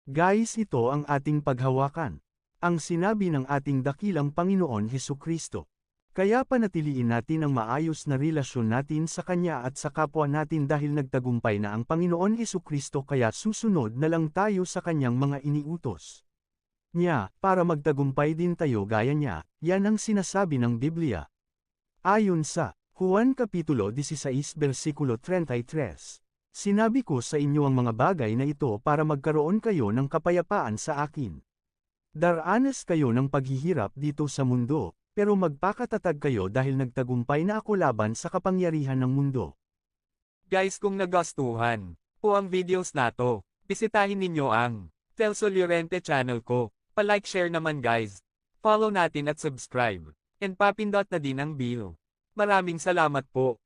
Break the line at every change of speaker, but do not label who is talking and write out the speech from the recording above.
Guys, ito ang ating paghawakan. Ang sinabi ng ating dakilang Panginoon Hesukristo. Kaya panatiliin natin ang maayos na relasyon natin sa Kanya at sa kapwa natin dahil nagtagumpay na ang Panginoon Hesukristo kaya susunod na lang tayo sa Kanyang mga iniutos niya, para magtagumpay din tayo gaya niya, yan ang sinasabi ng Biblia. Ayon sa Juan Kapitulo 16 versikulo 33, sinabi ko sa inyo ang mga bagay na ito para magkaroon kayo ng kapayapaan sa akin. Daranas kayo ng paghihirap dito sa mundo, pero magpakatatag kayo dahil nagtagumpay na ako laban sa kapangyarihan ng mundo.
Guys, kung nagustuhan po ang videos nato, bisitahin ninyo ang Telso Llorente channel ko. Pa-like share naman guys. Follow natin at subscribe. And papindot na din ang bell. Maraming salamat po.